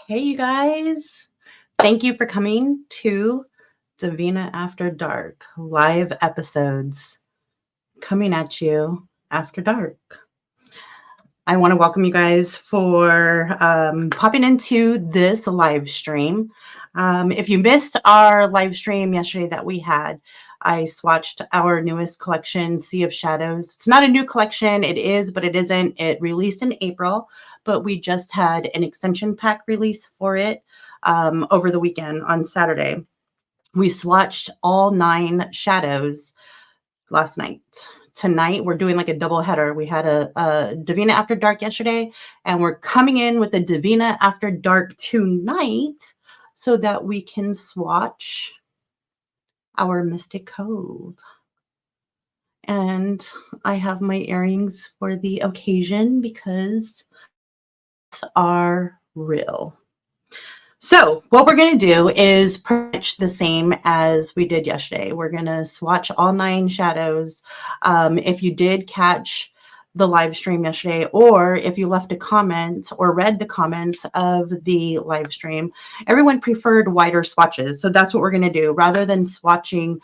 Hey, you guys. Thank you for coming to Devinah After Dark live episodes coming at you after dark. I want to welcome you guys for popping into this live stream. If you missed our live stream yesterday that we had, I swatched our newest collection, Sea of Shadows. It's not a new collection. It is, but it isn't. It released in April, but we just had an extension pack release for it over the weekend on Saturday. We swatched all 9 shadows last night. Tonight, we're doing like a double header. We had a Devinah After Dark yesterday, and we're coming in with a Devinah After Dark tonight so that we can swatch our Mystic Cove. And I have my earrings for the occasion because are real. So what we're going to do is pretty much the same as we did yesterday. We're going to swatch all 9 shadows. If you did catch the live stream yesterday, or if you left a comment or read the comments of the live stream, everyone preferred wider swatches. So that's what we're going to do. Rather than swatching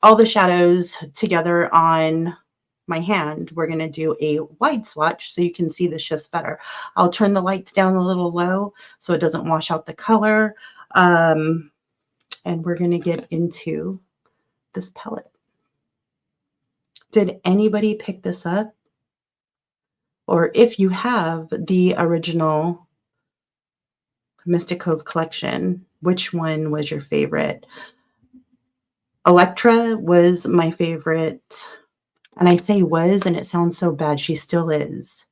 all the shadows together on my hand, we're going to do a wide swatch so you can see the shifts better. I'll turn the lights down a little low so it doesn't wash out the color. And we're going to get into this palette. Did anybody pick this up? Or if you have the original Mystic Cove collection, which one was your favorite? Electra was my favorite. And I say was, and it sounds so bad. She still is.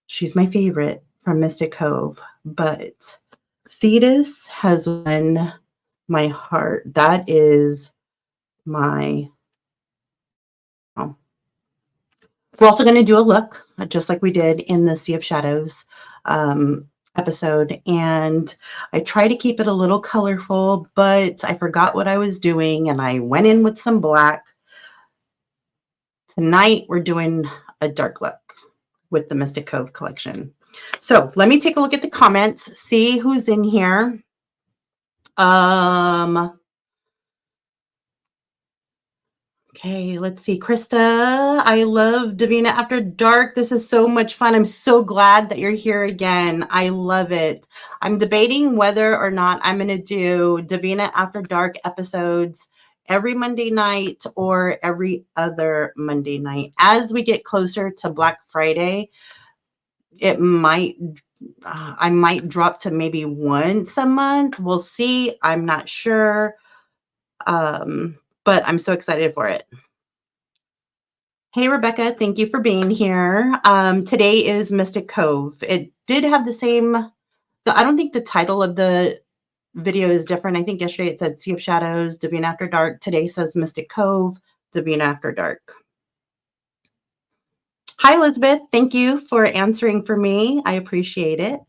She's my favorite from Mystic Cove. But Thetis has won my heart. That is my... Oh. We're also going to do a look, just like we did in the Sea of Shadows episode. And I try to keep it a little colorful, but I forgot what I was doing, and I went in with some black. Tonight, we're doing a dark look with the Mystic Cove collection. So let me take a look at the comments, see who's in here. Okay, let's see. Krista, I love Devinah After Dark. This is so much fun. I'm so glad that you're here again. I love it. I'm debating whether or not I'm going to do Devinah After Dark episodes every Monday night or every other Monday night. As we get closer to Black Friday, it might, I might drop to maybe once a month. We'll see. I'm not sure. But I'm so excited for it. Hey, Rebecca, thank you for being here. Today is Mystic Cove. It did have the same, I don't think the title of the video is different. I think yesterday it said Sea of Shadows, Devinah After Dark. Today says Mystic Cove, Devinah After Dark. Hi, Elizabeth. Thank you for answering for me. I appreciate it.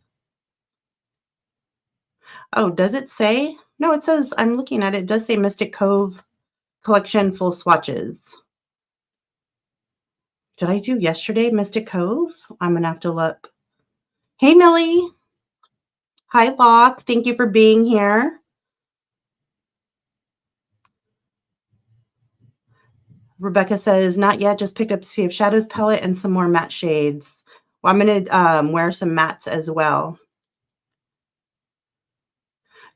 Oh, does it say? No, it says, I'm looking at it. It does say Mystic Cove Collection Full Swatches. Did I do yesterday Mystic Cove? I'm going to have to look. Hey, Millie. Hi, Locke. Thank you for being here. Rebecca says, not yet. Just picked up Sea of Shadows palette and some more matte shades. Well, I'm going to wear some mattes as well.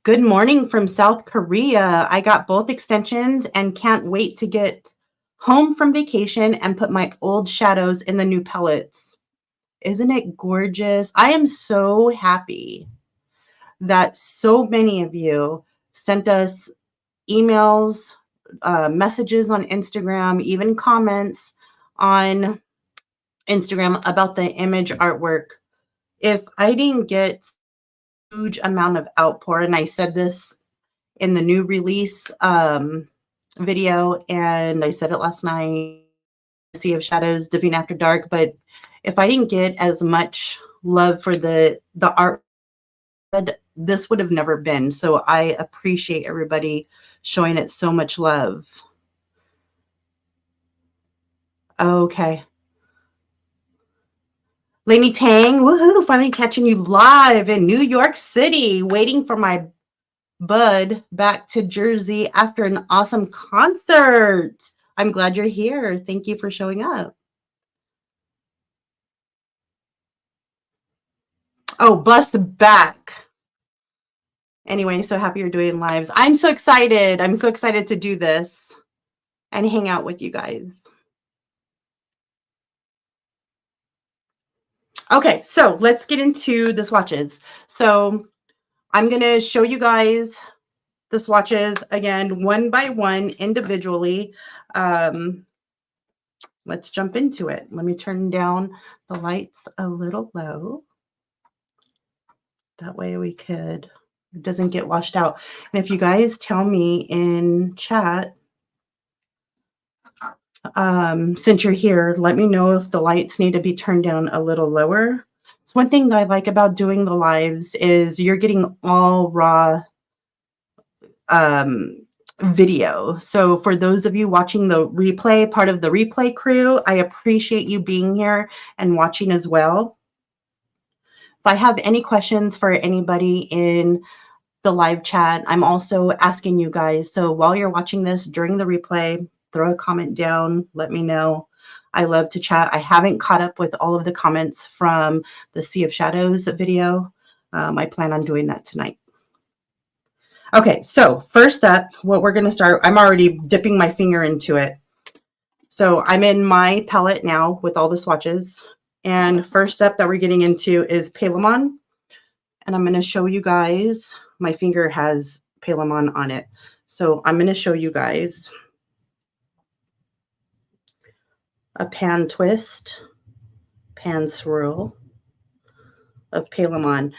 Good morning from South Korea. I got both extensions and can't wait to get home from vacation and put my old shadows in the new palettes. Isn't it gorgeous? I am so happy that so many of you sent us emails, messages on Instagram, even comments on Instagram about the image artwork. If I didn't get a huge amount of outpour, and I said this in the new release video, and I said it last night, Sea of Shadows, Devinah After Dark, but if I didn't get as much love for the art, this would have never been. So I appreciate everybody showing it so much love. Okay. Lainey Tang, woohoo, finally catching you live in New York City, waiting for my bud back to Jersey after an awesome concert. I'm glad you're here. Thank you for showing up. Oh, bus back. Anyway, so happy you're doing lives. I'm so excited. I'm so excited to do this and hang out with you guys. Okay, so let's get into the swatches. So I'm going to show you guys the swatches again, one by one, individually. Let's jump into it. Let me turn down the lights a little low. That way it doesn't get washed out. And if you guys tell me in chat, since you're here, let me know if the lights need to be turned down a little lower. So one thing that I like about doing the lives is you're getting all raw video. So for those of you watching the replay, part of the replay crew, I appreciate you being here and watching as well. If I have any questions for anybody in the live chat, I'm also asking you guys. So while you're watching this during the replay, throw a comment down, let me know. I love to chat. I haven't caught up with all of the comments from the Sea of Shadows video. I plan on doing that tonight. Okay, so first up, what we're going to start, I'm already dipping my finger into it. So I'm in my palette now with all the swatches. And first up that we're getting into is Palemon. And I'm going to show you guys, my finger has Palemon on it. So I'm going to show you guys a pan twist, pan swirl of Palemon.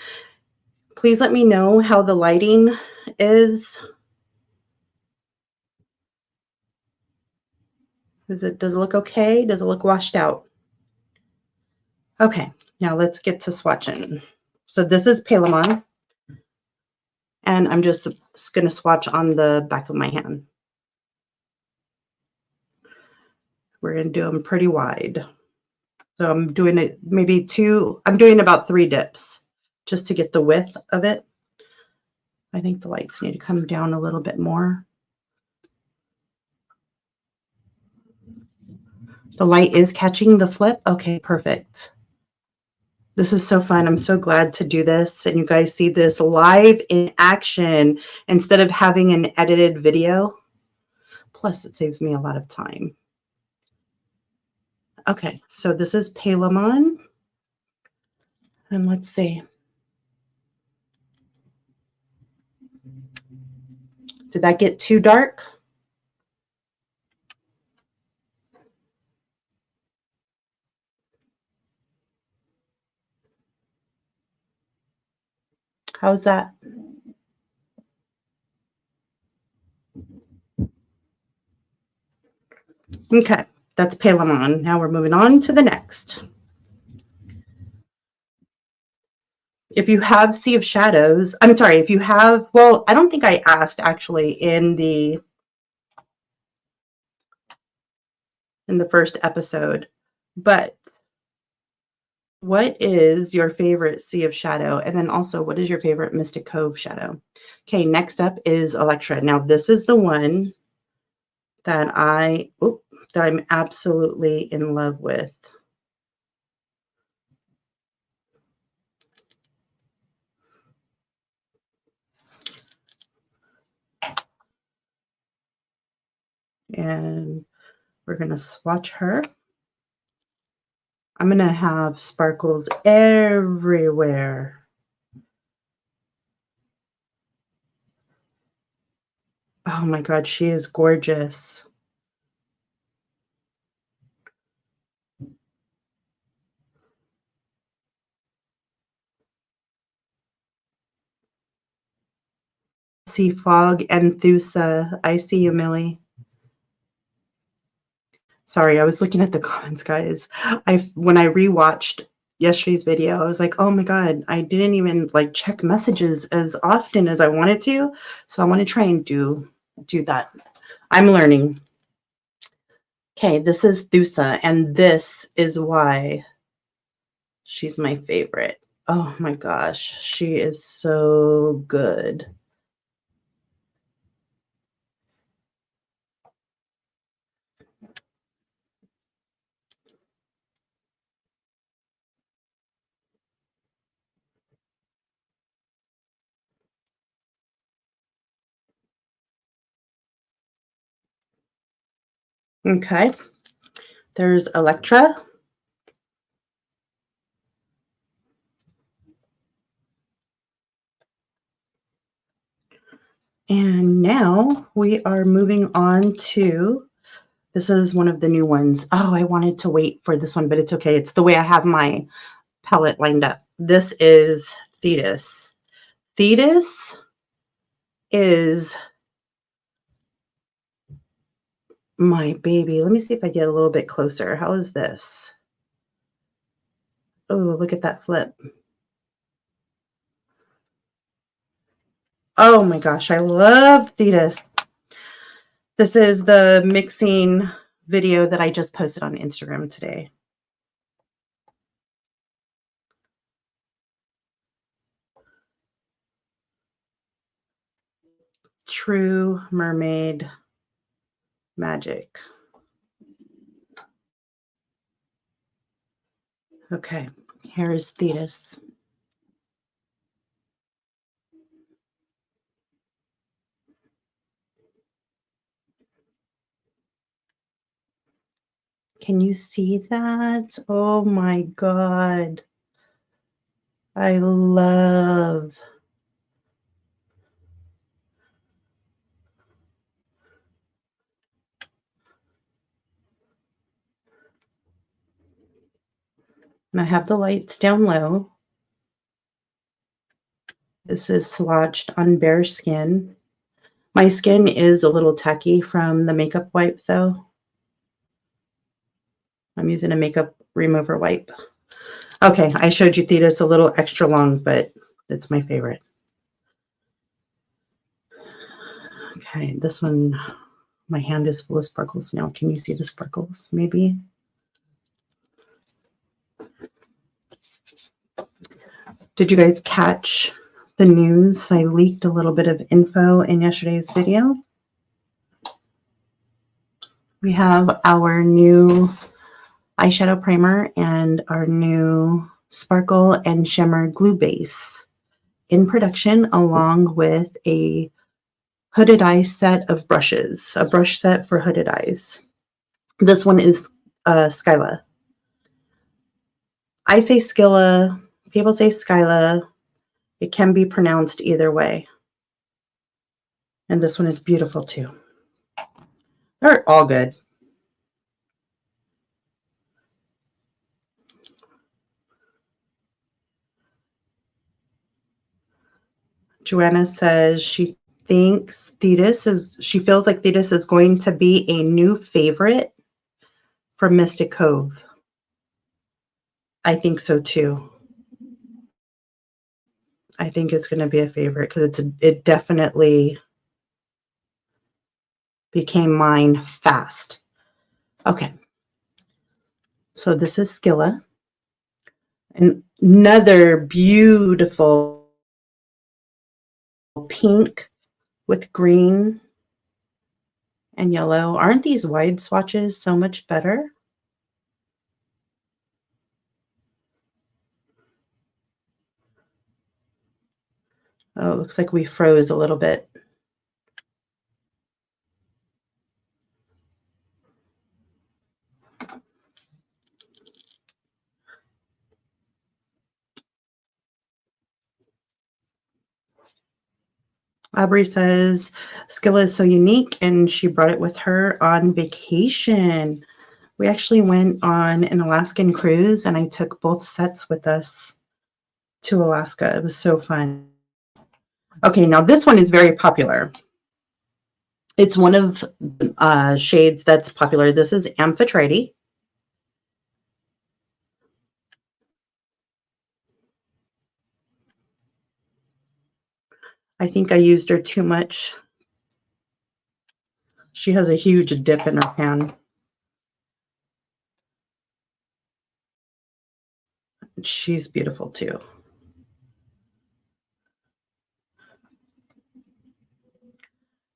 Please let me know how the lighting is. Does it look okay? Does it look washed out? Okay, now let's get to swatching. So this is Palemon, and I'm just going to swatch on the back of my hand. We're going to do them pretty wide. So I'm doing it maybe I'm doing about 3 dips just to get the width of it. I think the lights need to come down a little bit more. The light is catching the flip. Okay, perfect. This is so fun. I'm so glad to do this. And you guys see this live in action instead of having an edited video. Plus, it saves me a lot of time. Okay, so this is Palemon. And let's see. Did that get too dark? How's that? Okay, that's Palemon. Now we're moving on to the next. If you have Sea of Shadows, I'm sorry, if you have, well, I don't think I asked actually in the first episode, but what is your favorite Sea of Shadow? And then also, what is your favorite Mystic Cove shadow? Okay, next up is Electra. Now, this is the one that I'm absolutely in love with. And we're going to swatch her. I'm going to have sparkles everywhere. Oh my God, she is gorgeous. See Fog and Thusa. I see you, Millie. Sorry, I was looking at the comments, guys. When I rewatched yesterday's video, I was like, oh my God, I didn't even like check messages as often as I wanted to. So I want to try and do that. I'm learning. Okay, this is Thusa, and this is why She's my favorite. Oh my gosh, she is so good. Okay, there's Electra. And now we are moving on to, this is one of the new ones. Oh, I wanted to wait for this one, but it's okay. It's the way I have my palette lined up. This is Thetis. Thetis is my baby. Let me see if I get a little bit closer. How is this? Oh, look at that flip. Oh my gosh, I love Thetis. This is the mixing video that I just posted on Instagram today. True mermaid magic. Okay, here's Thetis. Can you see that? Oh my God. I love. And I have the lights down low. This is swatched on bare skin. My skin is a little tacky from the makeup wipe though. I'm using a makeup remover wipe. Okay, I showed you Thetis a little extra long, but it's my favorite. Okay, this one, my hand is full of sparkles now. Can you see the sparkles maybe? Did you guys catch the news? I leaked a little bit of info in yesterday's video. We have our new eyeshadow primer and our new sparkle and shimmer glue base in production, along with a hooded eye set of brushes, a brush set for hooded eyes. This one is Skyla. I say Skilla, people say Skyla. It can be pronounced either way. And this one is beautiful too. They're all good. Joanna says she thinks she feels like Thetis is going to be a new favorite for Mystic Cove. I think so too. I think it's going to be a favorite because it definitely became mine fast. Okay. So this is Skilla. Another beautiful pink with green and yellow. Aren't these wide swatches so much better? Oh, it looks like we froze a little bit. Aubrey says Skilla is so unique and she brought it with her on vacation. We actually went on an Alaskan cruise and I took both sets with us to Alaska. It was so fun. Okay, now this one is very popular. It's one of shades that's popular. This is Amphitrite. I think I used her too much. She has a huge dip in her pan. She's beautiful too.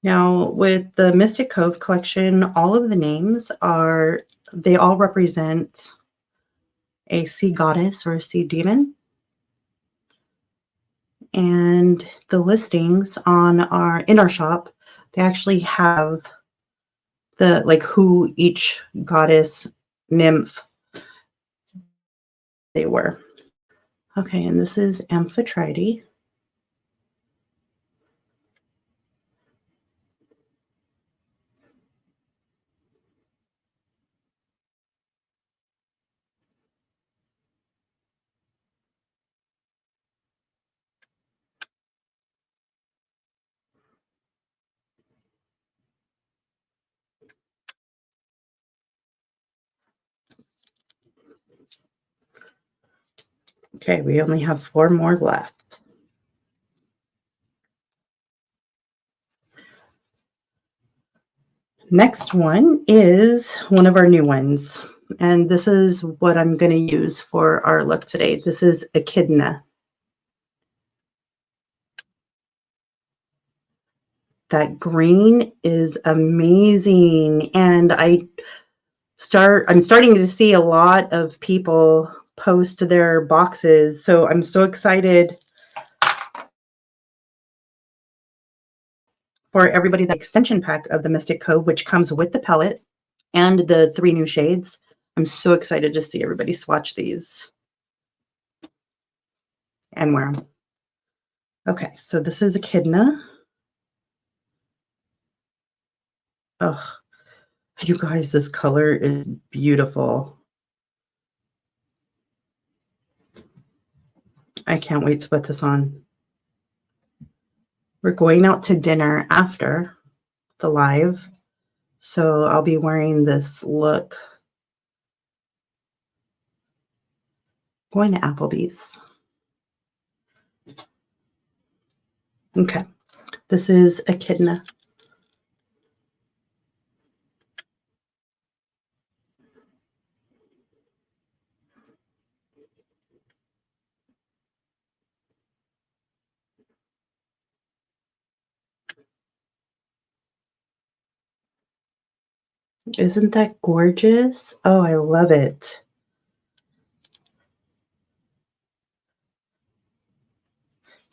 Now, with the Mystic Cove collection, all of the names they all represent a sea goddess or a sea demon. And the listings in our shop, they actually have who each goddess nymph they were. Okay, and this is Amphitrite. Okay, we only have 4 more left. Next one is one of our new ones. And this is what I'm going to use for our look today. This is Echidna. That green is amazing. And I'm starting to see a lot of people post their boxes. So I'm so excited for everybody, the extension pack of the Mystic Cove, which comes with the palette and the 3 new shades. I'm so excited to see everybody swatch these and wear them. Okay, so this is Echidna. Oh, you guys, this color is beautiful. I can't wait to put this on. We're going out to dinner after the live, so I'll be wearing this look. Going to Applebee's. Okay, this is Echidna. Isn't that gorgeous? Oh, I love it.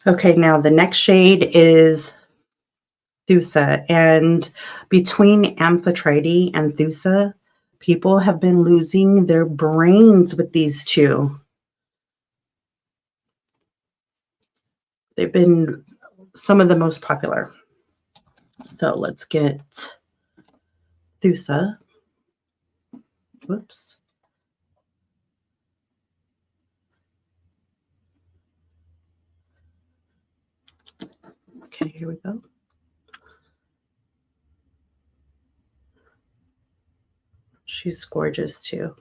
Okay, now the next shade is Thusa, and between Amphitrite and Thusa, people have been losing their brains with these two. They've been some of the most popular. So let's get Thusa. Whoops. Okay, here we go. She's gorgeous too.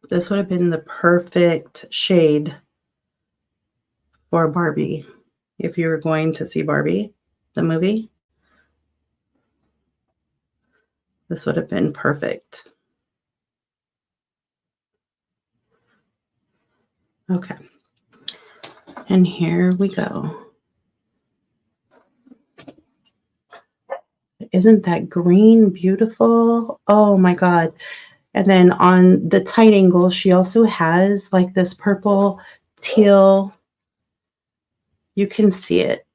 This would have been the perfect shade for Barbie if you were going to see Barbie, the movie. This would have been perfect. Okay. And here we go. Isn't that green beautiful? Oh my God. And then on the tight angle, she also has like this purple teal. You can see it.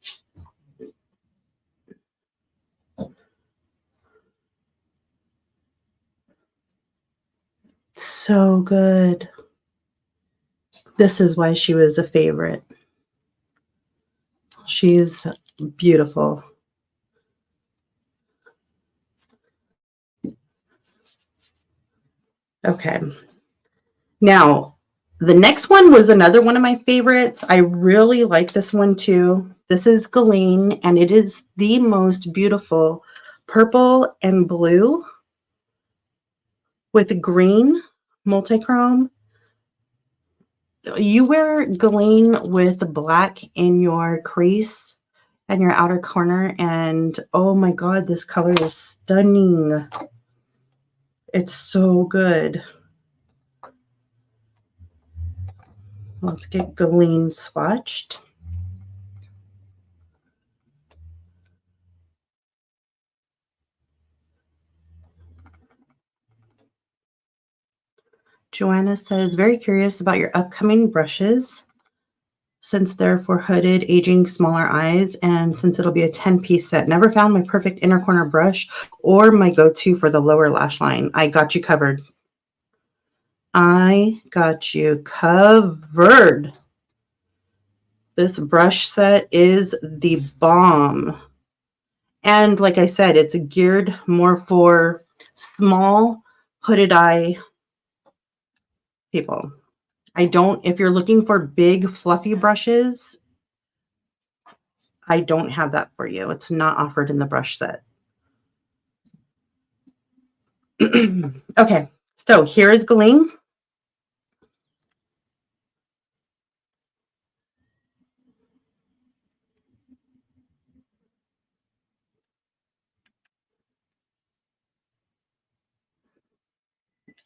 So good. This is why she was a favorite. She's beautiful. Okay. Now, the next one was another one of my favorites. I really like this one too. This is Galeen, and it is the most beautiful purple and blue with green multichrome. you wear green with black in your crease and your outer corner, and oh my god, this color is stunning. It's so good. Let's get green swatched. Joanna says, very curious about your upcoming brushes, since they're for hooded, aging, smaller eyes, and since it'll be a 10-piece set. Never found my perfect inner corner brush or my go-to for the lower lash line. I got you covered. I got you covered. This brush set is the bomb. And like I said, it's geared more for small hooded eye people. If you're looking for big fluffy brushes, I don't have that for you. It's not offered in the brush set. Okay, so here is Galing.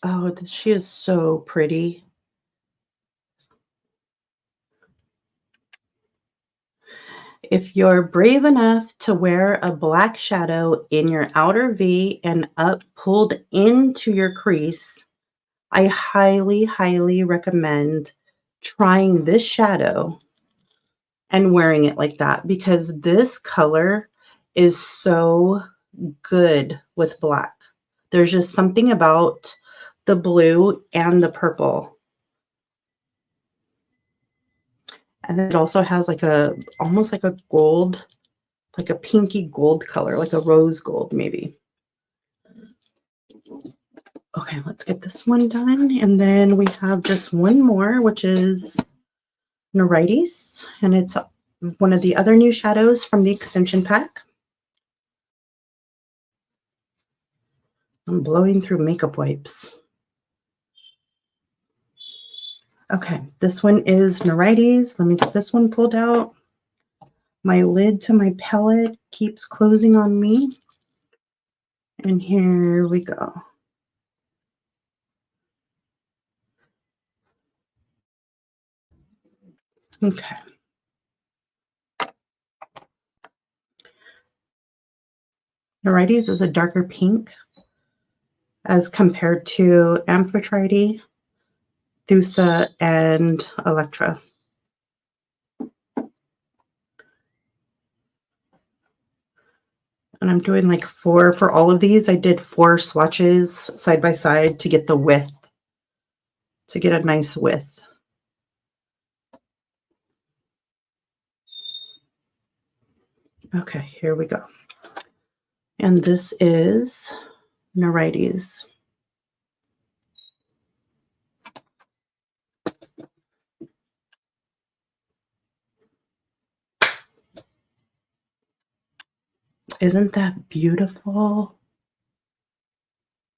Oh, she is so pretty. If you're brave enough to wear a black shadow in your outer V and up pulled into your crease, I highly, highly recommend trying this shadow and wearing it like that, because this color is so good with black. There's just something about the blue and the purple. And then it also has like almost like a gold, like a pinky gold color, like a rose gold maybe. Okay, let's get this one done. And then we have just one more, which is Neurites. And it's one of the other new shadows from the extension pack. I'm blowing through makeup wipes. Okay, this one is Neurites. Let me get this one pulled out. My lid to my palette keeps closing on me. And here we go. Okay. Neurites is a darker pink as compared to Amphitrite, Thusa, and Electra. And I'm doing like 4 for all of these. I did 4 swatches side by side to get the width, to get a nice width. Okay, here we go. And this is Neurites. Isn't that beautiful?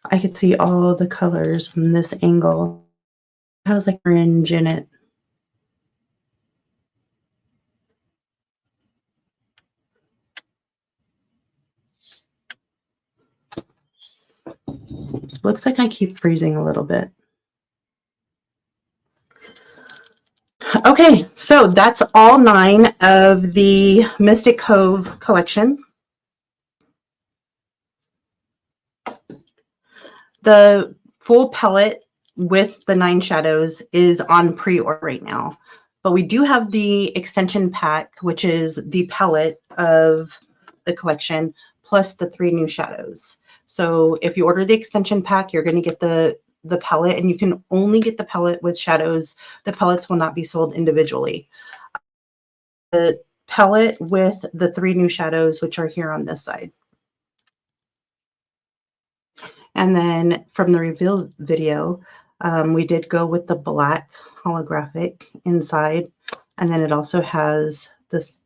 I could see all the colors from this angle. It has like orange in it. Looks like I keep freezing a little bit. Okay, so that's all 9 of the Mystic Cove collection. The full palette with the 9 shadows is on pre-order right now. But we do have the extension pack, which is the palette of the collection, plus the 3 new shadows. So if you order the extension pack, you're going to get the palette, and you can only get the palette with shadows. The palettes will not be sold individually. The palette with the 3 new shadows, which are here on this side. And then from the reveal video, we did go with the black holographic inside. And then it also has this,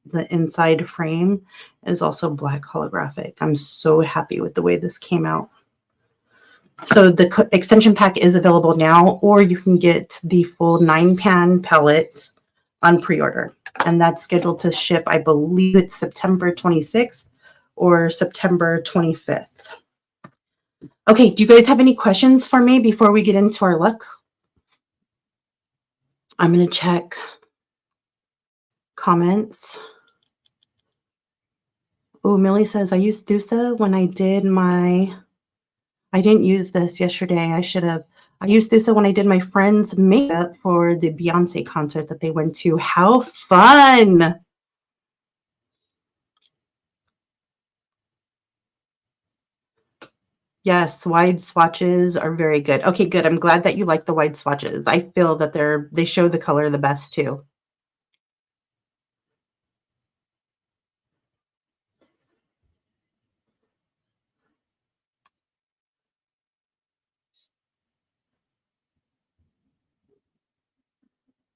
the inside frame is also black holographic. I'm so happy with the way this came out. So the extension pack is available now, or you can get the full 9-pan palette on pre-order. And that's scheduled to ship, I believe it's September 26th or September 25th. Okay, do you guys have any questions for me before we get into our look? I'm going to check comments. Oh, Millie says, I used Thusa when I did my... I didn't use this yesterday. I should have. I used Thusa when I did my friend's makeup for the Beyonce concert that they went to. How fun! Yes, wide swatches are very good. Okay, good. I'm glad that you like the wide swatches. I feel that they show the color the best too.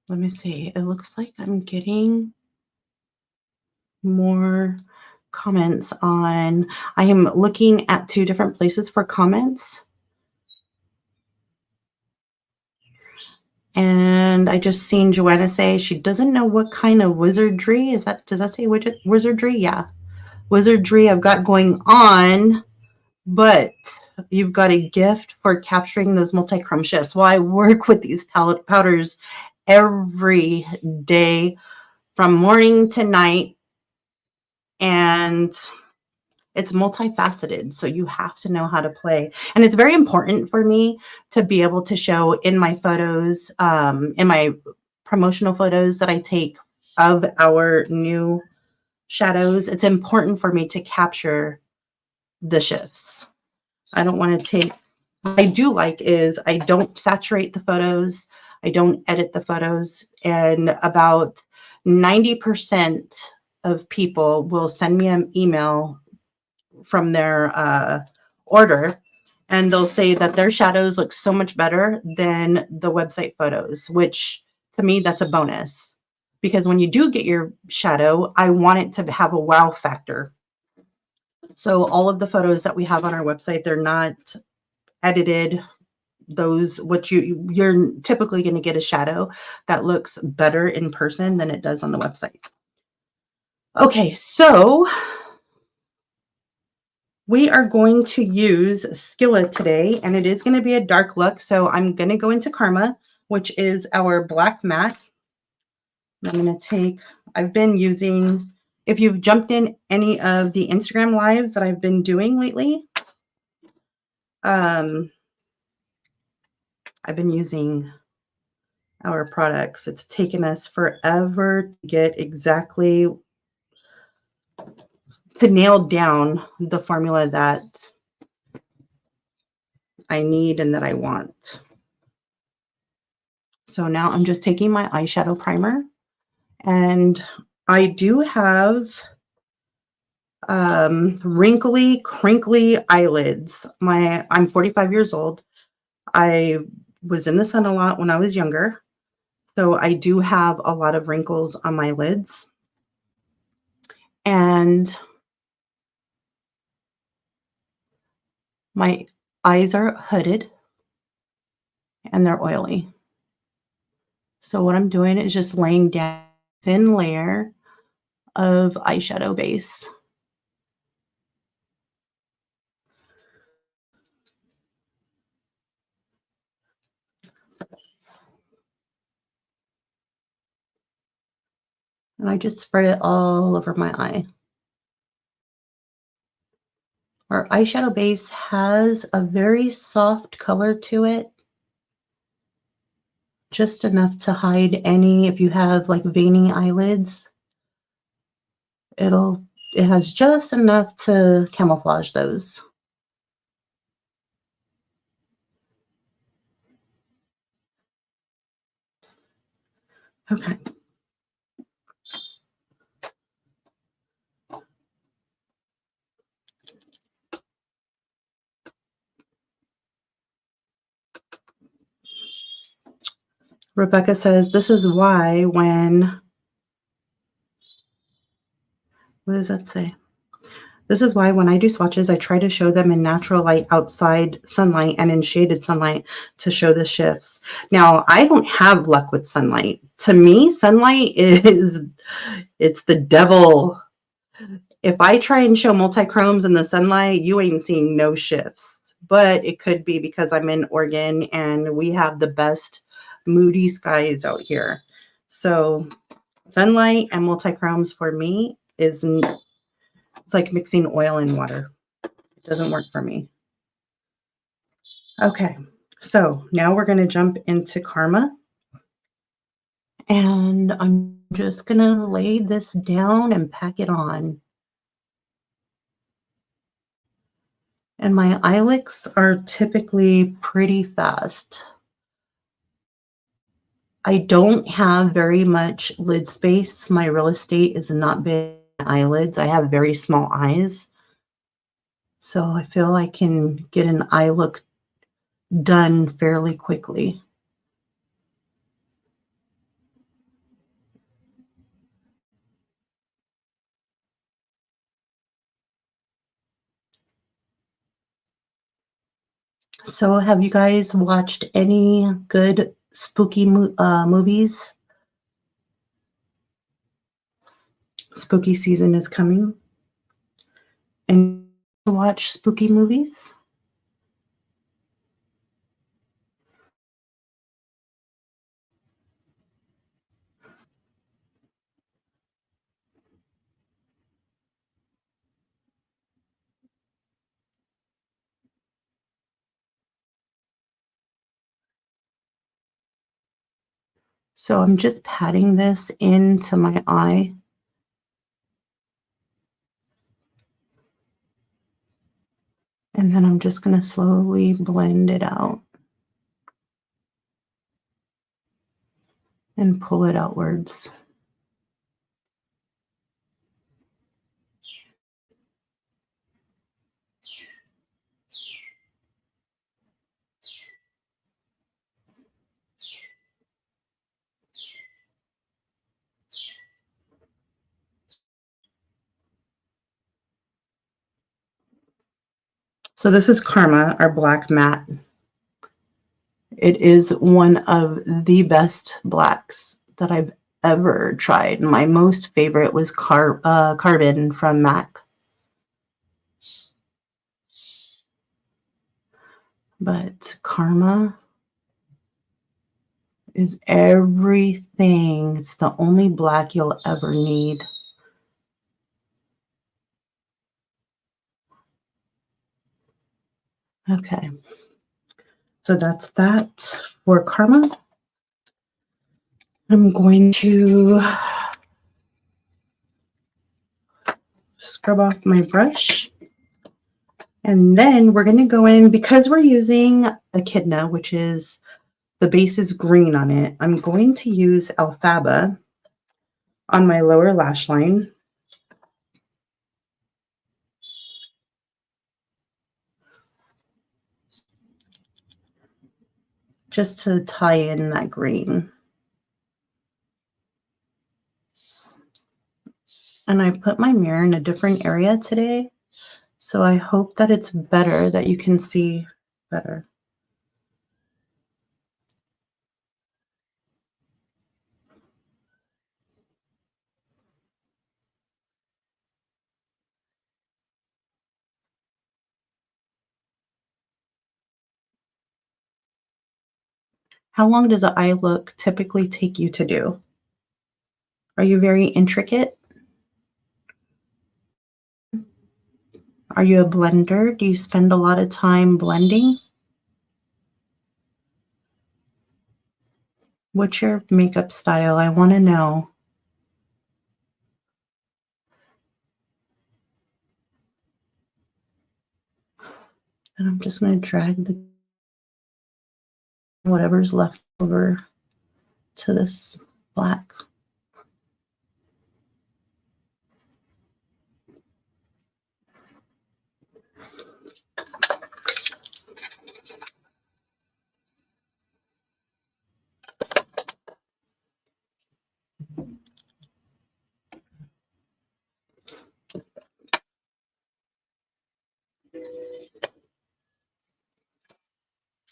Let me see. It looks like I'm getting more comments on. I am looking at 2 different places for comments. And I just seen Joanna say she doesn't know what kind of wizardry is that. Does that say wizardry? Yeah, wizardry I've got going on, but you've got a gift for capturing those multi-chrome shifts. Well, I work with these palette powders every day from morning to night, and it's multifaceted, so you have to know how to play. And it's very important for me to be able to show in my photos, in my promotional photos that I take of our new shadows. It's important for me to capture the shifts. I don't want to take, what I do like is I don't saturate the photos. I don't edit the photos. And about 90% of people will send me an email from their order, and they'll say that their shadows look so much better than the website photos, which to me, that's a bonus. Because when you do get your shadow, I want it to have a wow factor. So all of the photos that we have on our website, they're not edited. Those, what you're typically going to get a shadow that looks better in person than it does on the website. Okay, so we are going to use Skilla today, and it is going to be a dark look. So I'm going to go into Karma, which is our black matte. I'm going to take, I've been using, if you've jumped in any of the Instagram lives that I've been doing lately, I've been using our products. It's taken us forever to get exactly, to nail down the formula that I need and that I want. So now I'm just taking my eyeshadow primer, and I do have wrinkly, crinkly eyelids. I'm 45 years old. I was in the sun a lot when I was younger, so I do have a lot of wrinkles on my lids. And my eyes are hooded and they're oily. So what I'm doing is just laying down a thin layer of eyeshadow base. And I just spread it all over my eye. Our eyeshadow base has a very soft color to it. Just enough to hide any, if you have like veiny eyelids, it has just enough to camouflage those. Okay. Rebecca says, this is why when, what does that say? This is why when I do swatches, I try to show them in natural light, outside sunlight, and in shaded sunlight to show the shifts. Now, I don't have luck with sunlight. To me, sunlight it's the devil. If I try and show multi-chromes in the sunlight, you ain't seeing no shifts. But it could be because I'm in Oregon and we have the best moody skies out here. So sunlight and multi-chromes for me it's like mixing oil and water. It doesn't work for me. Okay, so now we're going to jump into Karma. And I'm just going to lay this down and pack it on. And my eyelets are typically pretty fast. I don't have very much lid space. My real estate is not big eyelids. I have very small eyes. So I feel I can get an eye look done fairly quickly. So have you guys watched any good spooky movies? Spooky season is coming. And watch spooky movies? So I'm just patting this into my eye. And then I'm just going to slowly blend it out and pull it outwards. So this is Karma, our black matte. It is one of the best blacks that I've ever tried. My most favorite was Carbon from MAC. But Karma is everything. It's the only black you'll ever need. Okay. So that's that for Karma. I'm going to scrub off my brush. And then we're going to go in, because we're using Echidna, which is, the base is green on it. I'm going to use Alfaba on my lower lash line. Just to tie in that green. And I put my mirror in a different area today, so I hope that it's better, that you can see better. How long does an eye look typically take you to do? Are you very intricate? Are you a blender? Do you spend a lot of time blending? What's your makeup style? I want to know. And I'm just going to drag the whatever's left over to this black.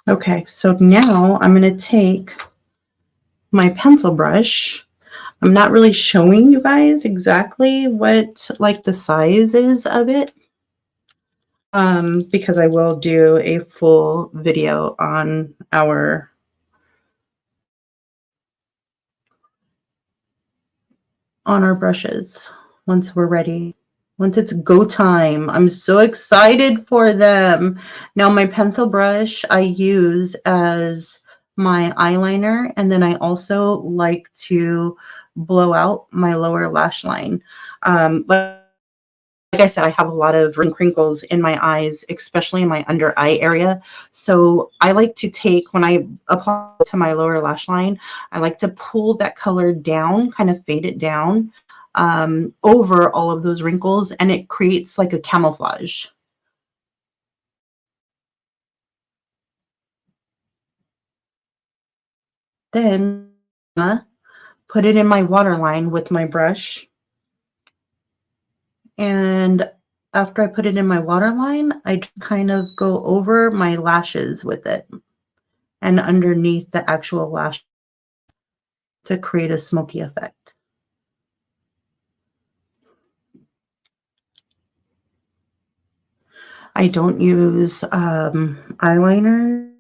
Okay, so now I'm going to take my pencil brush. I'm not really showing you guys exactly what like the size is of it, because I will do a full video on our brushes once we're ready. Once it's go time. I'm so excited for them. Now my pencil brush I use as my eyeliner, and then I also like to blow out my lower lash line. Like I said, I have a lot of crinkles in my eyes, especially in my under eye area. So I like to take, when I apply to my lower lash line, I like to pull that color down, kind of fade it down over all of those wrinkles, and it creates like a camouflage. Then put it in my waterline with my brush. And after I put it in my waterline, I just kind of go over my lashes with it and underneath the actual lash to create a smoky effect. I don't use eyeliner,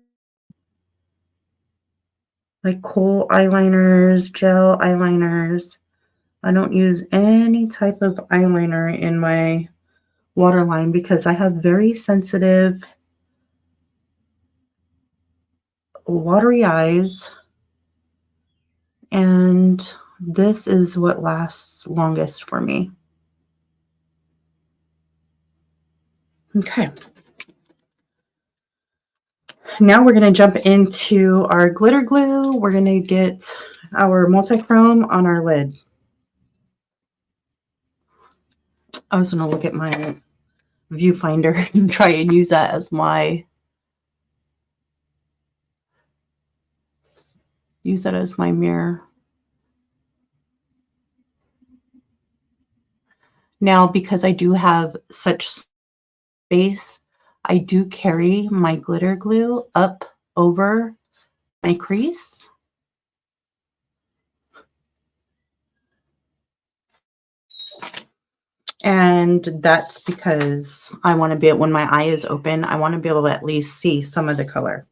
like kohl eyeliners, gel eyeliners. I don't use any type of eyeliner in my waterline because I have very sensitive, watery eyes, and this is what lasts longest for me. Okay. Now we're going to jump into our glitter glue. We're going to get our multi-chrome on our lid. I was going to look at my viewfinder and try and use that as my mirror. Now, because I do have such space, I do carry my glitter glue up over my crease. And that's because I want to be, when my eye is open, I want to be able to at least see some of the color.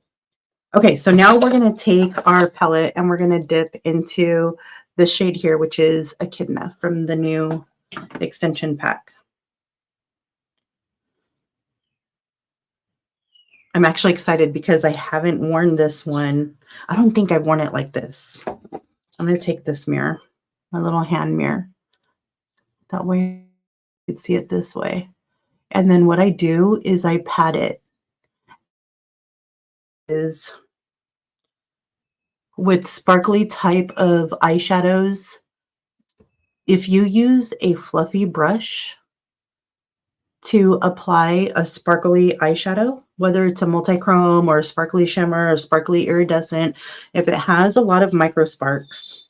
Okay, so now we're going to take our palette and we're going to dip into the shade here, which is Echidna from the new extension pack. I'm actually excited because I haven't worn this one. I don't think I've worn it like this. I'm going to take this mirror, my little hand mirror. That way you can see it this way. And then what I do is I pat it is with sparkly type of eyeshadows. If you use a fluffy brush to apply a sparkly eyeshadow, whether it's a multi-chrome or a sparkly shimmer or sparkly iridescent, if it has a lot of micro sparks,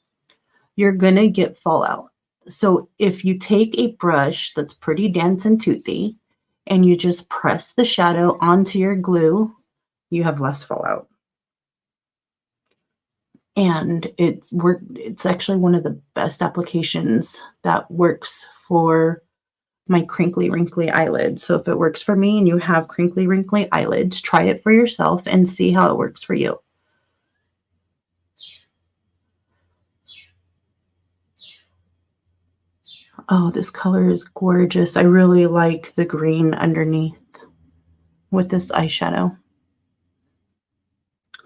you're going to get fallout. So if you take a brush that's pretty dense and toothy and you just press the shadow onto your glue, you have less fallout. And it's actually one of the best applications that works for my crinkly, wrinkly eyelids. So if it works for me and you have crinkly, wrinkly eyelids, try it for yourself and see how it works for you. Oh, this color is gorgeous. I really like the green underneath with this eyeshadow.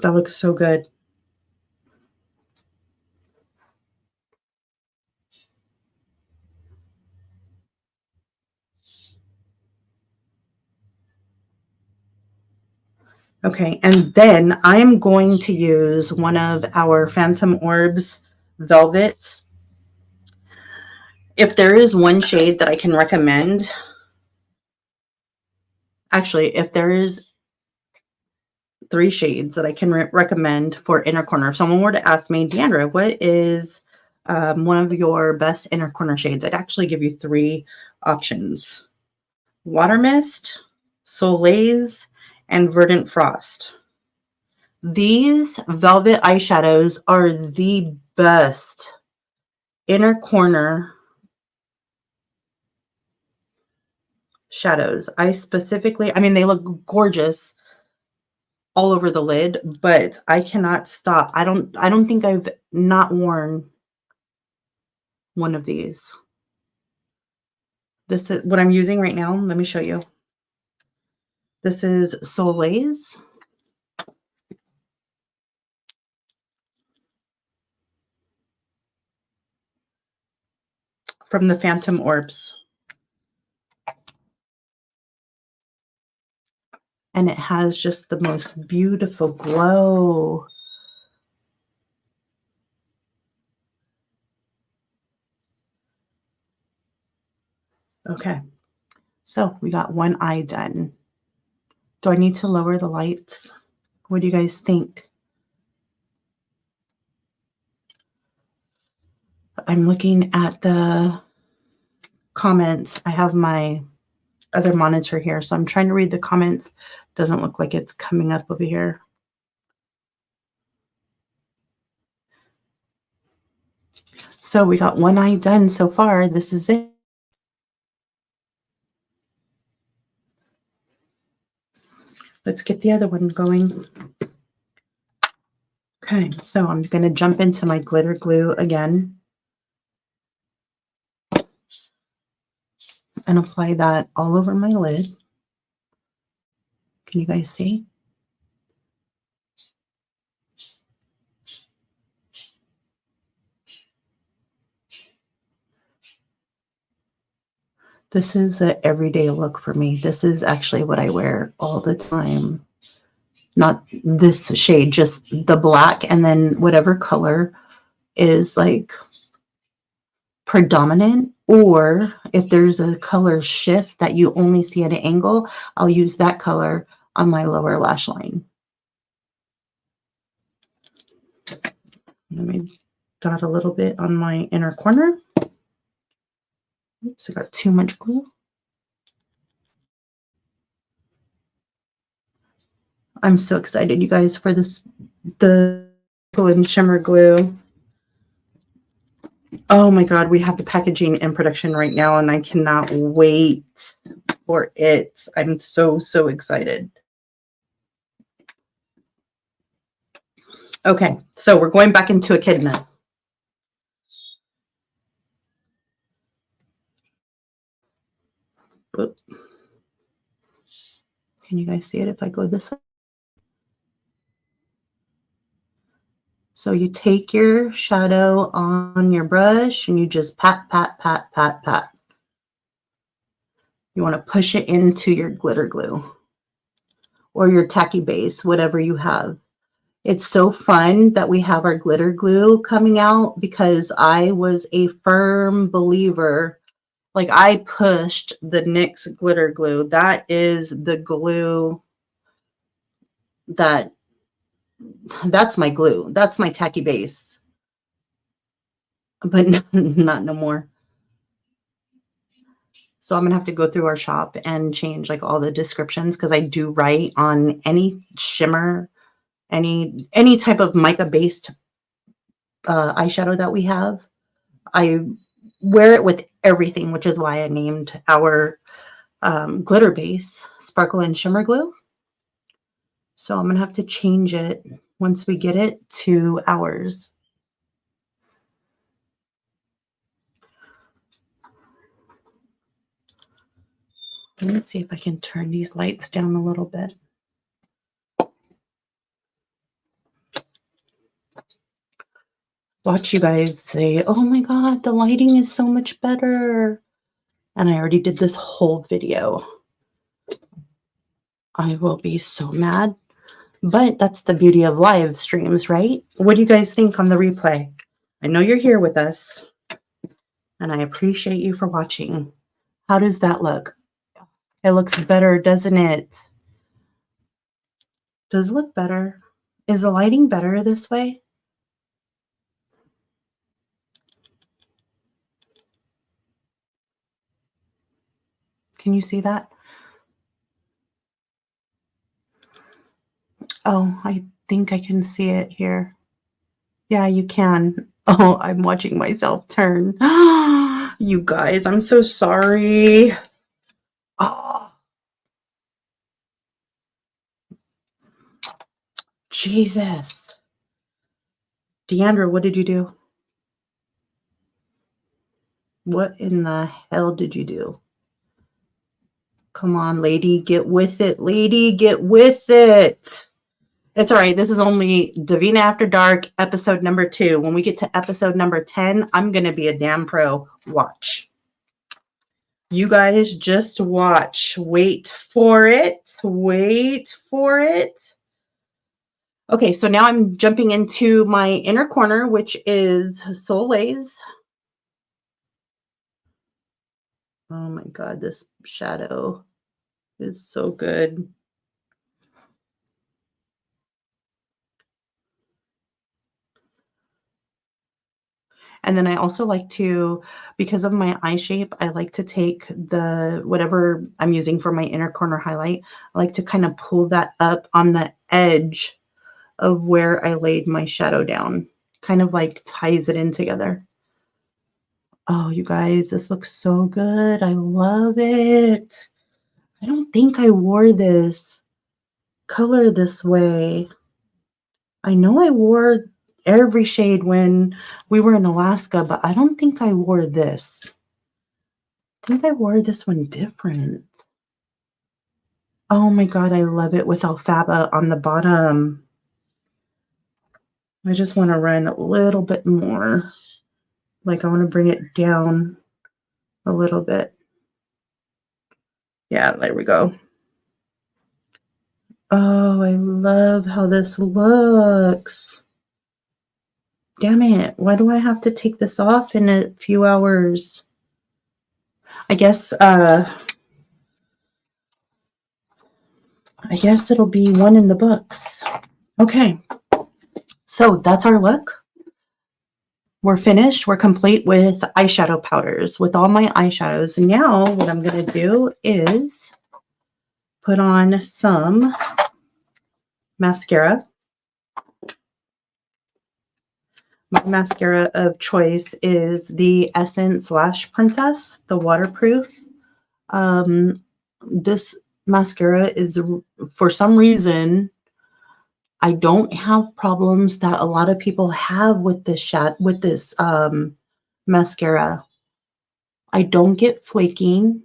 That looks so good. Okay, and then I'm going to use one of our Phantom Orbs velvets. If there is one shade that I can recommend, actually, if there is 3 shades that I can recommend for inner corner. If someone were to ask me, DeAndra, what is one of your best inner corner shades? I'd actually give you 3 options: Water Mist, Soleil's, and Verdant Frost. These velvet eyeshadows are the best inner corner shadows. I mean, they look gorgeous all over the lid, but I cannot stop. I don't think I've not worn one of these. This is what I'm using right now. Let me show you. This is Soleil's. From the Phantom Orbs. And it has just the most beautiful glow. Okay, so we got one eye done. Do I need to lower the lights? What do you guys think? I'm looking at the comments. I have my other monitor here, so I'm trying to read the comments. Doesn't look like it's coming up over here. So we got one eye done so far. This is it. Let's get the other one going. Okay, so I'm going to jump into my glitter glue again and apply that all over my lid. Can you guys see? This is an everyday look for me. This is actually what I wear all the time. Not this shade, just the black, and then whatever color is like predominant, or if there's a color shift that you only see at an angle, I'll use that color on my lower lash line. Let me dot a little bit on my inner corner. Oops, I got too much glue. I'm so excited, you guys, for this, the and shimmer glue. Oh my God, we have the packaging in production right now, and I cannot wait for it. I'm so, so excited. Okay, so we're going back into Echidna. Oop. Can you guys see it if I go this way? So you take your shadow on your brush and you just pat, pat, pat, pat, pat. You want to push it into your glitter glue or your tacky base, whatever you have. It's so fun that we have our glitter glue coming out, because I was a firm believer. Like, I pushed the NYX glitter glue. That is the glue that's my glue. That's my tacky base. But not no more. So I'm gonna have to go through our shop and change like all the descriptions, because I do write on any shimmer, any type of mica based eyeshadow that we have. I wear it with everything, which is why I named our glitter base Sparkle and Shimmer Glue. So I'm gonna have to change it once we get it to ours. Let me see if I can turn these lights down a little bit. Watch you guys say, oh my God, the lighting is so much better. And I already did this whole video. I will be so mad. But that's the beauty of live streams, right? What do you guys think on the replay? I know you're here with us, and I appreciate you for watching. How does that look? It looks better, doesn't it? Does it look better? Is the lighting better this way? Can you see that? Oh, I think I can see it here. Yeah, you can. Oh, I'm watching myself turn. You guys, I'm so sorry. Oh, Jesus. DeAndra, what did you do? What in the hell did you do? Come on, lady, get with it. Lady, get with it. It's all right. This is only Devinah After Dark, episode number 2. When we get to episode number 10, I'm going to be a damn pro. Watch. You guys just watch. Wait for it. Wait for it. Okay, so now I'm jumping into my inner corner, which is Soleil's. Oh my God, this shadow is so good. And then I also like to, because of my eye shape, I like to take the, whatever I'm using for my inner corner highlight, I like to kind of pull that up on the edge of where I laid my shadow down. Kind of like ties it in together. Oh, you guys, this looks so good. I love it. I don't think I wore this color this way. I know I wore every shade when we were in Alaska, but I don't think I wore this. I think I wore this one different. Oh my God, I love it with alfalfa on the bottom. I just want to run a little bit more. Like I want to bring it down a little bit. Yeah, there we go. Oh, I love how this looks. Damn it. Why do I have to take this off in a few hours? I guess it'll be one in the books. Okay. So that's our look. We're finished. We're complete with eyeshadow powders, with all my eyeshadows. And now what I'm going to do is put on some mascara. My mascara of choice is the Essence Lash Princess, the waterproof. This mascara is, for some reason, I don't have problems that a lot of people have with this mascara. I don't get flaking.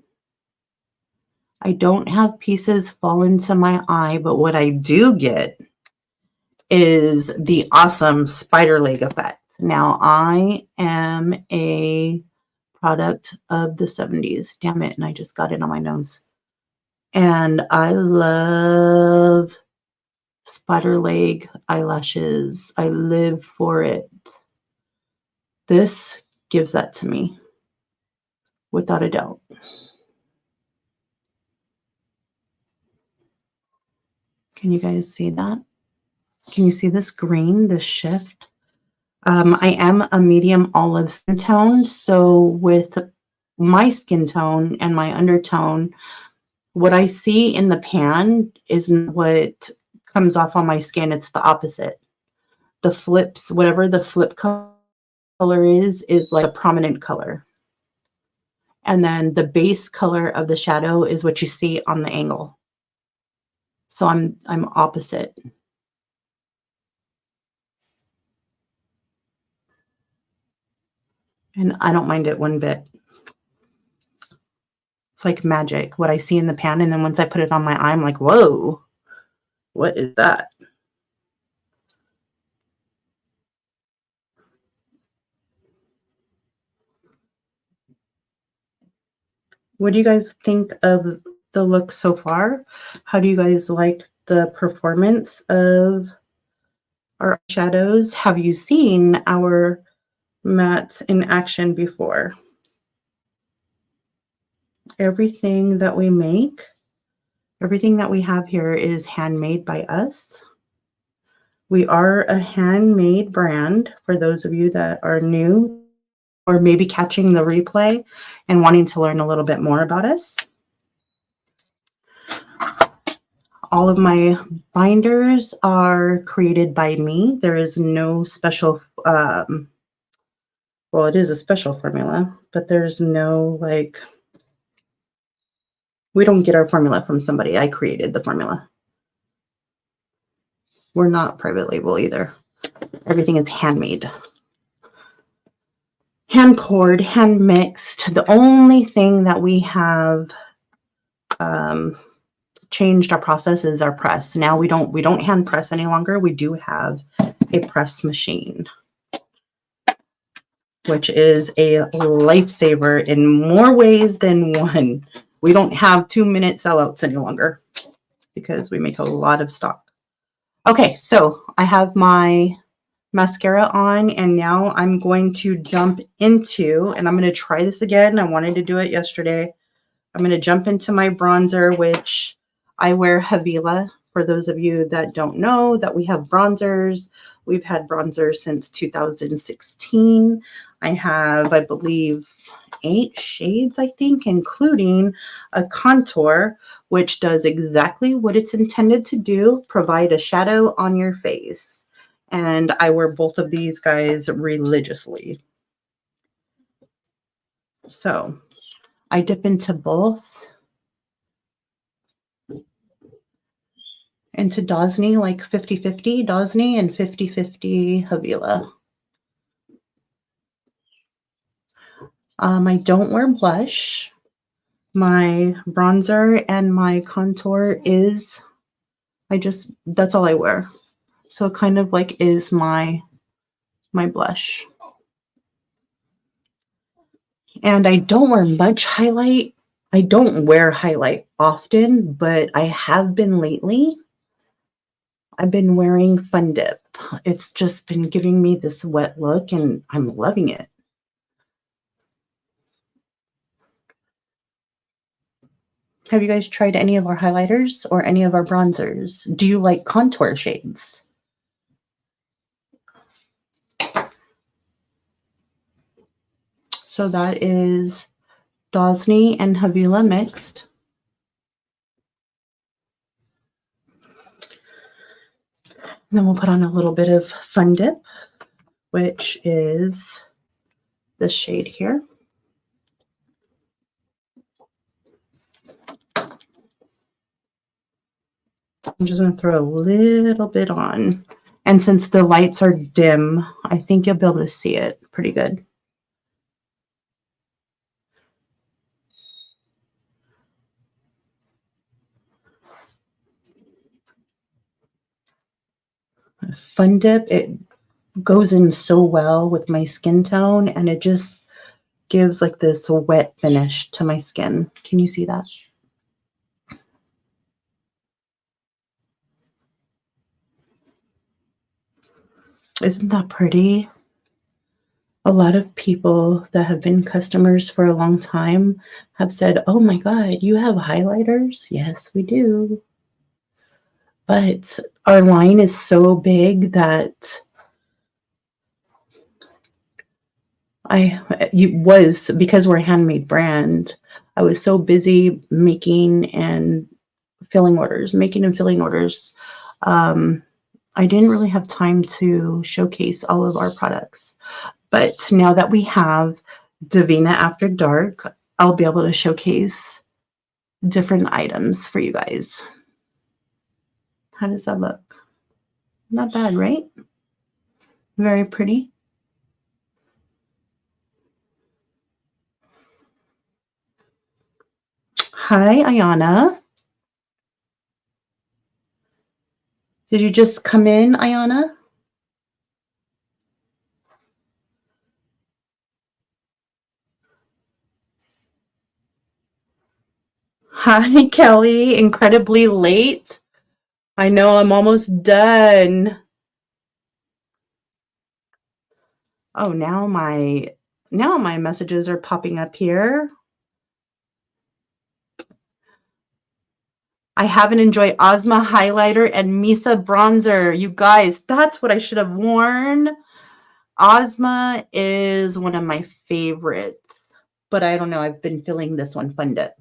I don't have pieces fall into my eye, but what I do get is the awesome spider leg effect. Now, I am a product of the 70s. Damn it, and I just got it on my nose. And I love spider leg eyelashes. I live for it. This gives that to me, without a doubt. Can you guys see that? Can you see this green, this shift? I am a medium olive skin tone, so with my skin tone and my undertone, what I see in the pan isn't what comes off on my skin. It's the opposite. The flips, whatever the flip color is like a prominent color. And then the base color of the shadow is what you see on the angle. So I'm opposite. And I don't mind it one bit. It's like magic, what I see in the pan. And then once I put it on my eye, I'm like, whoa, what is that? What do you guys think of the look so far? How do you guys like the performance of our shadows? Have you seen our mattes in action before? Everything that we make, everything that we have here is handmade by us. We are a handmade brand for those of you that are new or maybe catching the replay and wanting to learn a little bit more about us. All of my binders are created by me. There is no special, well, it is a special formula, but there's no like, we don't get our formula from somebody. I created the formula. We're not private label either. Everything is handmade. Hand poured, hand mixed. The only thing that we have changed our process is our press. Now we don't hand press any longer. We do have a press machine, which is a lifesaver in more ways than one. We don't have 2-minute sellouts any longer because we make a lot of stock. Okay, so I have my mascara on, and now I'm going to jump into, and I'm going to try this again. I wanted to do it yesterday. I'm going to jump into my bronzer, which I wear Havila. For those of you that don't know that we have bronzers, we've had bronzers since 2016. I have, I believe, 8 shades, I think, including a contour, which does exactly what it's intended to do, provide a shadow on your face. And I wear both of these guys religiously. So I dip into both. Into Dosney, like 50-50 Dosney and 50-50 Havila. I don't wear blush. My bronzer and my contour is, that's all I wear. So it kind of like is my blush. And I don't wear much highlight. I don't wear highlight often, but I have been lately. I've been wearing Fun Dip. It's just been giving me this wet look and I'm loving it. Have you guys tried any of our highlighters or any of our bronzers? Do you like contour shades? So that is Dosney and Havila mixed. And then we'll put on a little bit of Fun Dip, which is this shade here. I'm just going to throw a little bit on. And since the lights are dim, I think you'll be able to see it pretty good. Fun Dip, it goes in so well with my skin tone, and it just gives like this wet finish to my skin. Can you see that? Isn't that pretty? A lot of people that have been customers for a long time have said, oh my God, you have highlighters? Yes, we do. But our line is so big that because we're a handmade brand, I was so busy making and filling orders. I didn't really have time to showcase all of our products. But now that we have Devinah After Dark, I'll be able to showcase different items for you guys. How does that look? Not bad, right? Very pretty. Hi, Ayana. Did you just come in, Ayana? Hi, Kelly. Incredibly late. I know, I'm almost done. Oh, now my messages are popping up here. I haven't enjoyed Ozma highlighter and Misa bronzer. You guys, that's what I should have worn. Ozma is one of my favorites, but I don't know. I've been feeling this one Fun Dip.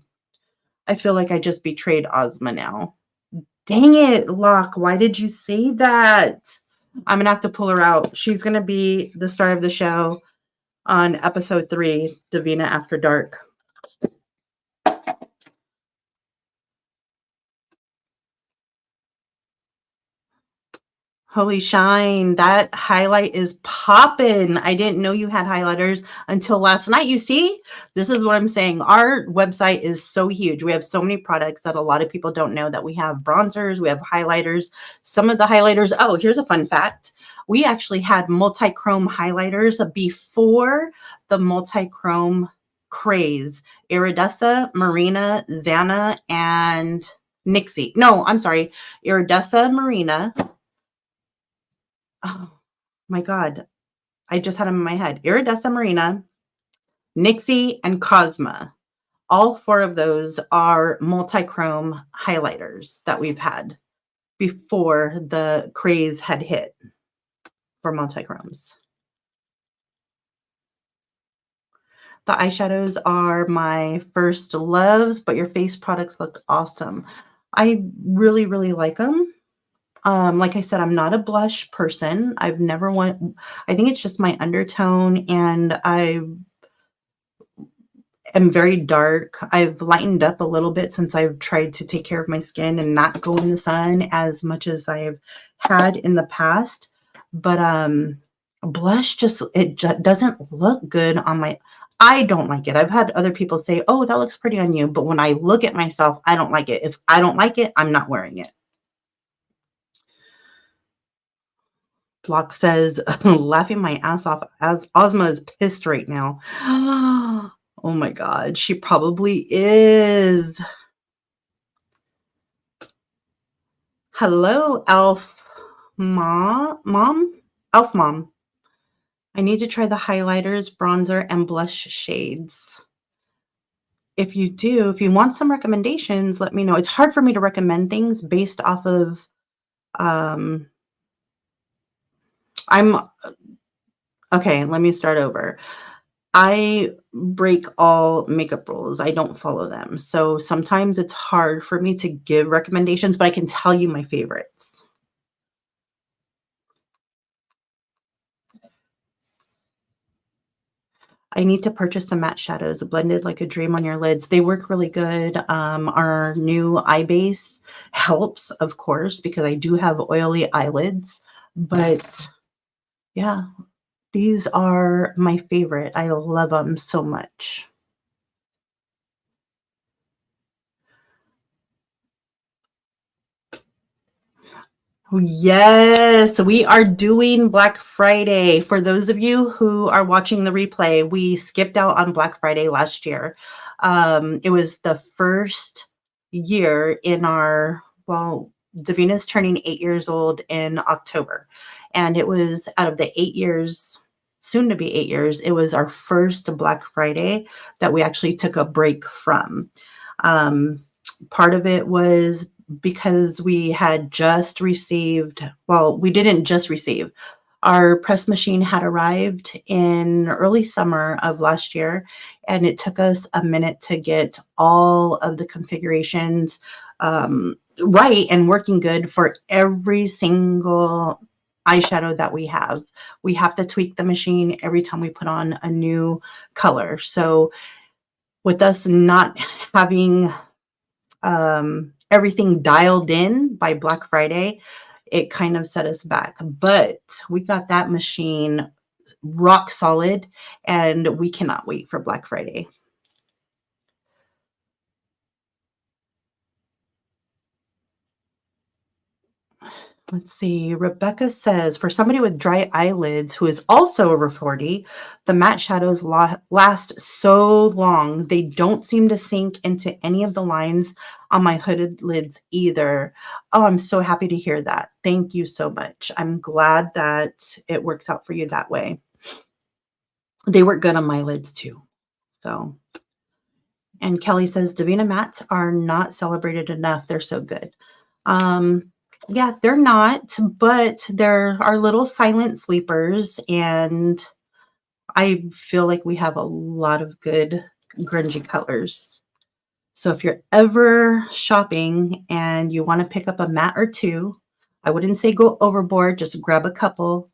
I feel like I just betrayed Ozma now. Dang it, Locke. Why did you say that? I'm going to have to pull her out. She's going to be the star of the show on episode 3, Devinah After Dark. Holy shine, that highlight is popping. I didn't know you had highlighters until last night. You see, this is what I'm saying. Our website is so huge. We have so many products that a lot of people don't know that we have bronzers, we have highlighters. Some of the highlighters, oh, here's a fun fact. We actually had multi-chrome highlighters before the multi-chrome craze. Iridescent, Marina, Xana, and Nixie. No, I'm sorry. Iridescent, Marina. Oh my God. I just had them in my head. Iridescent Marina, Nixie, and Cosma. All 4 of those are multi-chrome highlighters that we've had before the craze had hit for multi-chromes. The eyeshadows are my first loves, but your face products look awesome. I really, really like them. Like I said, I'm not a blush person. I think it's just my undertone, and I am very dark. I've lightened up a little bit since I've tried to take care of my skin and not go in the sun as much as I've had in the past. But blush just doesn't look good on my. I don't like it. I've had other people say, "Oh, that looks pretty on you," but when I look at myself, I don't like it. If I don't like it, I'm not wearing it. Block says, laughing my ass off as Ozma is pissed right now. Oh my God, she probably is. Hello, Elf Mom? Elf Mom. I need to try the highlighters, bronzer, and blush shades. If you want some recommendations, let me know. It's hard for me to recommend things based off of, okay, let me start over. I break all makeup rules. I don't follow them. So sometimes it's hard for me to give recommendations, but I can tell you my favorites. I need to purchase some matte shadows, blended like a dream on your lids. They work really good. Our new eye base helps, of course, because I do have oily eyelids. But yeah, these are my favorite. I love them so much. Yes, we are doing Black Friday. For those of you who are watching the replay, we skipped out on Black Friday last year. It was the first year in Devinah's turning 8 years old in October. And it was out of the 8 years, soon to be 8 years, it was our first Black Friday that we actually took a break from. Part of it was because we had just received, we didn't just receive. Our press machine had arrived in early summer of last year, and it took us a minute to get all of the configurations right and working good for every single eyeshadow that we have. We have to tweak the machine every time we put on a new color. So with us not having everything dialed in by Black Friday, it kind of set us back. But we got that machine rock solid, and we cannot wait for Black Friday. Let's see. Rebecca says, for somebody with dry eyelids who is also over 40, the matte shadows last so long. They don't seem to sink into any of the lines on my hooded lids either. Oh, I'm so happy to hear that. Thank you so much. I'm glad that it works out for you that way. They work good on my lids too. So, and Kelly says, Devinah mattes are not celebrated enough. They're so good. Yeah, they're not, but they're our little silent sleepers, and I feel like we have a lot of good grungy colors. So if you're ever shopping and you want to pick up a matte or two, I wouldn't say go overboard, just grab a couple,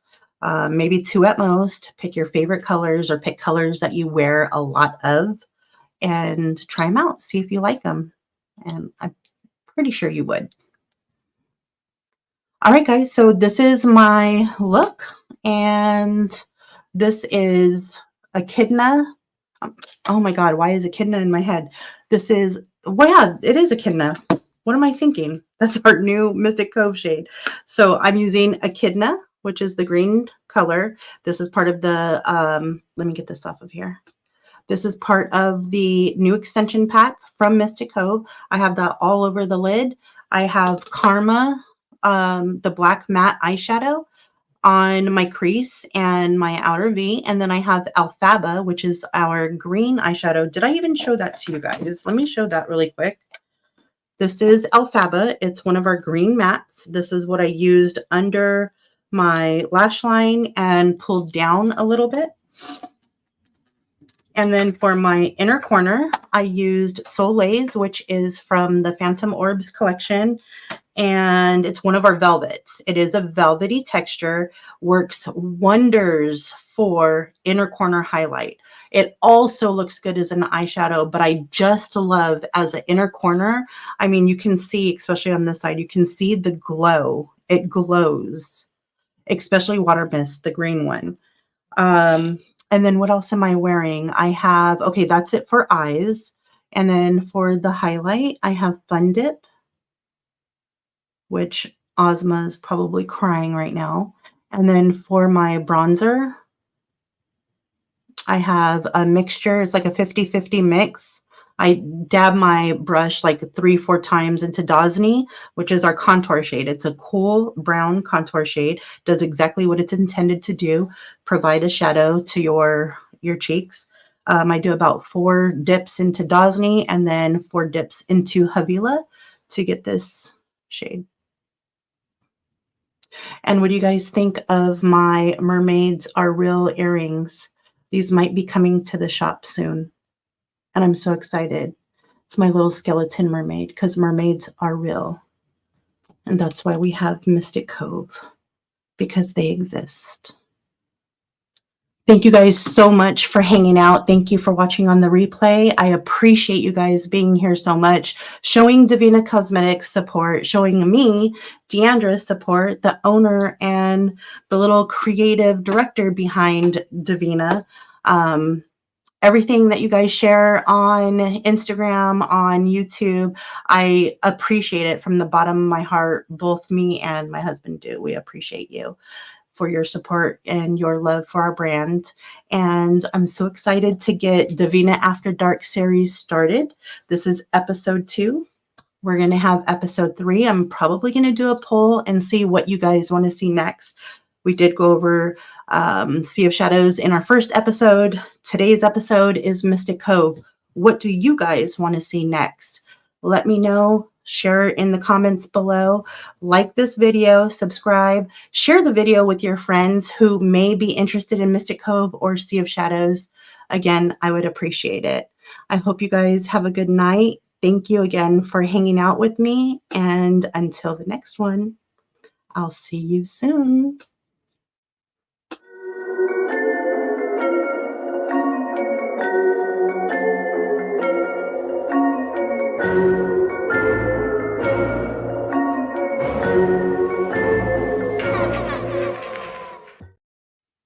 maybe two at most. Pick your favorite colors or pick colors that you wear a lot of and try them out. See if you like them. And I'm pretty sure you would. All right, guys, so this is my look, and this is echidna. Oh my God, why is echidna in my head? This is, well, yeah, it is echidna. What am I thinking? That's our new Mystic Cove shade. So I'm using echidna, which is the green color. This is part of the, let me get this off of here. This is part of the new extension pack from Mystic Cove. I have that all over the lid. I have Karma, the black matte eyeshadow on my crease and my outer V. And then I have Alphaba, which is our green eyeshadow. Did I even show that to you guys? Let me show that really quick. This is Alphaba. It's one of our green mattes. This is what I used under my lash line and pulled down a little bit. And then for my inner corner, I used Soleil's, which is from the Phantom Orbs collection. And it's one of our velvets. It is a velvety texture, works wonders for inner corner highlight. It also looks good as an eyeshadow, but I just love as an inner corner. I mean, you can see, especially on this side, you can see the glow. It glows, especially Water Mist, the green one. And then what else am I wearing? I have, okay, that's it for eyes. And then for the highlight, I have Fun Dip, which Ozma is probably crying right now. And then for my bronzer, I have a mixture. It's like a 50-50 mix. I dab my brush like 3-4 times into Dosney, which is our contour shade. It's a cool brown contour shade. Does exactly what it's intended to do. Provide a shadow to your cheeks. I do about 4 dips into Dosney and then 4 dips into Havila to get this shade. And what do you guys think of my Mermaids Are Real earrings? These might be coming to the shop soon. And I'm so excited. It's my little skeleton mermaid because mermaids are real. And that's why we have Mystic Cove, because they exist. Thank you guys so much for hanging out. Thank you for watching on the replay. I appreciate you guys being here so much, showing Devinah Cosmetics support, showing me, DeAndra, support, the owner and the little creative director behind Devinah. Everything that you guys share on Instagram, on YouTube, I appreciate it from the bottom of my heart. Both me and my husband do. We appreciate you for your support and your love for our brand. And I'm so excited to get Devinah After Dark series started. This is episode 2. We're going to have episode 3. I'm probably going to do a poll and see what you guys want to see next. We did go over Sea of Shadows in our first episode. Today's episode is Mystic Cove. What do you guys want to see next? Let me know. Share it in the comments below. Like this video, subscribe, share the video with your friends who may be interested in Mystic Cove or Sea of Shadows. Again, I would appreciate it. I hope you guys have a good night. Thank you again for hanging out with me. And until the next one, I'll see you soon.